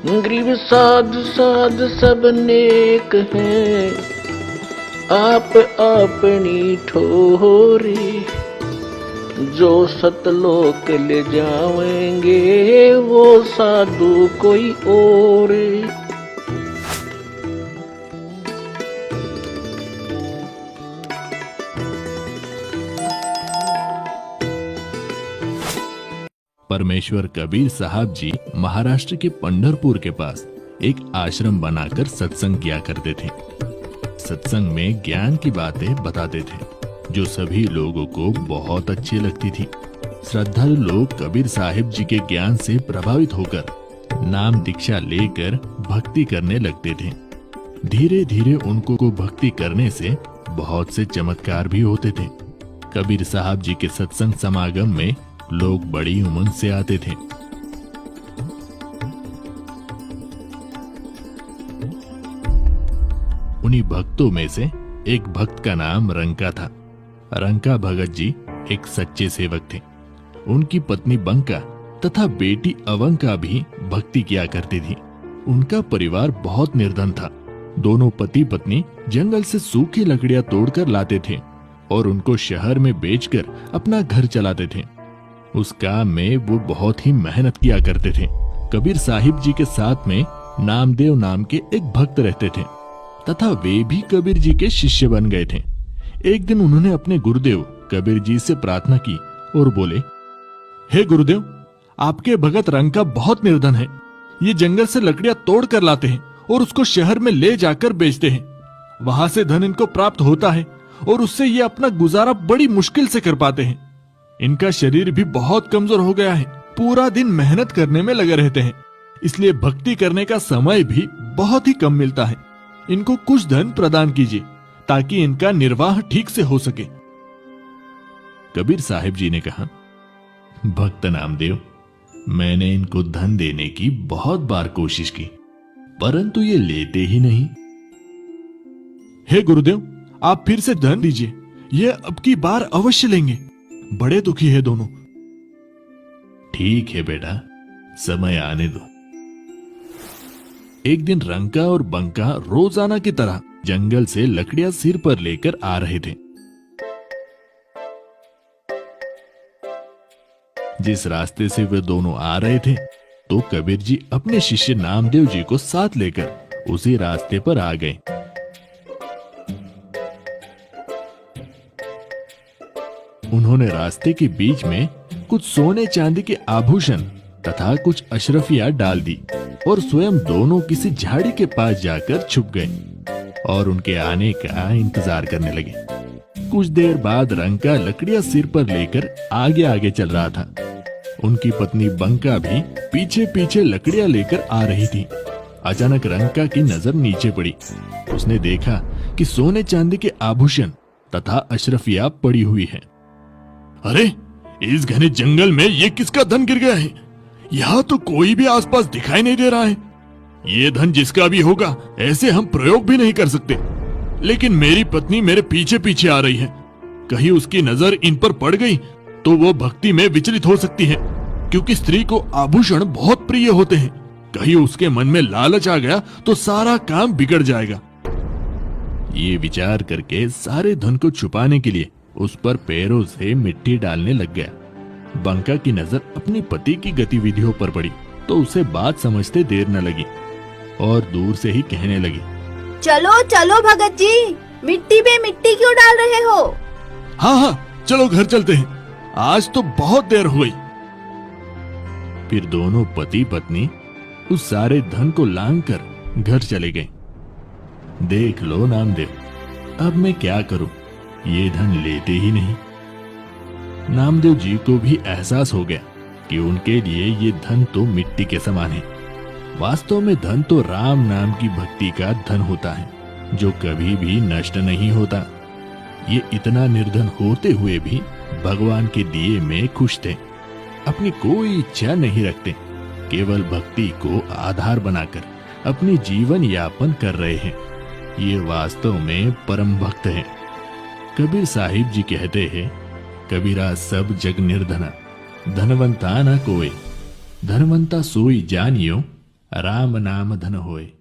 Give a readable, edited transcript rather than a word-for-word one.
गरीब साध साध सब नेक है, आप अपनी ठोरी। जो सतलोक ले जाएंगे वो साधु कोई और। परमेश्वर कबीर साहब जी महाराष्ट्र के पंढरपुर के पास एक आश्रम बनाकर सत्संग किया करते थे। सत्संग में ज्ञान की बातें बताते थे जो सभी लोगों को बहुत अच्छी लगती थी। श्रद्धालु लोग कबीर साहिब जी के ज्ञान से प्रभावित होकर नाम दीक्षा लेकर भक्ति करने लगते थे। धीरे धीरे उनको को भक्ति करने से बहुत से चमत्कार भी होते थे। कबीर साहब जी के सत्संग समागम में लोग बड़ी उमंग से आते थे। उन्हीं भक्तों में से एक भक्त का नाम रंका था। रंका भगत जी एक सच्चे सेवक थे। उनकी पत्नी बंका तथा बेटी अवंका भी भक्ति किया करती थी। उनका परिवार बहुत निर्धन था। दोनों पति पत्नी जंगल से सूखी लकड़ियां तोड़कर लाते थे और उनको शहर में बेचकर अपना घर चलाते थे। उस काम में वो बहुत ही मेहनत किया करते थे। कबीर साहिब जी के साथ में नामदेव नाम के एक भक्त रहते थे तथा वे भी कबीर जी के शिष्य बन गए थे। एक दिन उन्होंने अपने गुरुदेव कबीर जी से प्रार्थना की और बोले, हे गुरुदेव, आपके भगत रंका बहुत निर्धन है। ये जंगल से लकड़ियां तोड़ कर लाते हैं और उसको शहर में ले जाकर बेचते हैं। वहां से धन इनको प्राप्त होता है और उससे ये अपना गुजारा बड़ी मुश्किल से कर पाते हैं। इनका शरीर भी बहुत कमजोर हो गया है। पूरा दिन मेहनत करने में लगे रहते हैं, इसलिए भक्ति करने का समय भी बहुत ही कम मिलता है। इनको कुछ धन प्रदान कीजिए ताकि इनका निर्वाह ठीक से हो सके। कबीर साहिब जी ने कहा, भक्त नामदेव, मैंने इनको धन देने की बहुत बार कोशिश की, परंतु ये लेते ही नहीं। हे गुरुदेव, आप फिर से धन दीजिए, ये अब की बार अवश्य लेंगे। बड़े दुखी है दोनों। ठीक है बेटा, समय आने दो। एक दिन रंका और बंका रोजाना की तरह जंगल से लकड़ियां सिर पर लेकर आ रहे थे। जिस रास्ते से वे दोनों आ रहे थे तो कबीर जी अपने शिष्य नामदेव जी को साथ लेकर उसी रास्ते पर आ गए। उन्होंने रास्ते के बीच में कुछ सोने चांदी के आभूषण तथा कुछ अशरफियां डाल दी और स्वयं दोनों किसी झाड़ी के पास जाकर छुप गए और उनके आने का इंतजार करने लगे। कुछ देर बाद रंका लकड़ियां सिर पर लेकर आगे आगे चल रहा था। उनकी पत्नी बंका भी पीछे पीछे लकड़ियां लेकर आ रही थी। अचानक रंका की नजर नीचे पड़ी। उसने देखा कि सोने चांदी के आभूषण तथा अशरफियां पड़ी हुई है। अरे, इस घने जंगल में ये किसका धन गिर गया है? यहाँ तो कोई भी आसपास दिखाई नहीं दे रहा है। ये धन जिसका भी होगा, ऐसे हम प्रयोग भी नहीं कर सकते। लेकिन मेरी पत्नी मेरे पीछे पीछे आ रही है। कहीं उसकी नजर इन पर पड़ गई तो वो भक्ति में विचलित हो सकती है, क्योंकि स्त्री को आभूषण बहुत प्रिय होते हैं। कहीं उसके मन में लालच आ गया तो सारा काम बिगड़ जाएगा। ये विचार करके सारे धन को छुपाने के लिए उस पर पैरों से मिट्टी डालने लग गया। बंका की नजर अपने पति की गतिविधियों पर पड़ी तो उसे बात समझते देर न लगी और दूर से ही कहने लगी, चलो चलो भगत जी, मिट्टी पे मिट्टी क्यों डाल रहे हो? हाँ हाँ, चलो घर चलते हैं, आज तो बहुत देर हो गई। फिर दोनों पति पत्नी उस सारे धन को लांघकर घर चले गए। देख लो नामदेव, अब मैं क्या करूं, ये धन लेते ही नहीं। नामदेव जी को भी एहसास हो गया कि उनके लिए ये धन तो मिट्टी के समान है। वास्तव में धन तो राम नाम की भक्ति का धन होता है जो कभी भी नष्ट नहीं होता। ये इतना निर्धन होते हुए भी भगवान के दिए में खुश थे। अपनी कोई इच्छा नहीं रखते, केवल भक्ति को आधार बनाकर अपनी जीवन यापन कर रहे हैं। ये वास्तव में परम भक्त हैं। कबीर साहिब जी कहते हैं, कबीरा सब जग निर्धना, धनवंता न कोई, धनवंता सोई जानियो, राम नाम धन होए।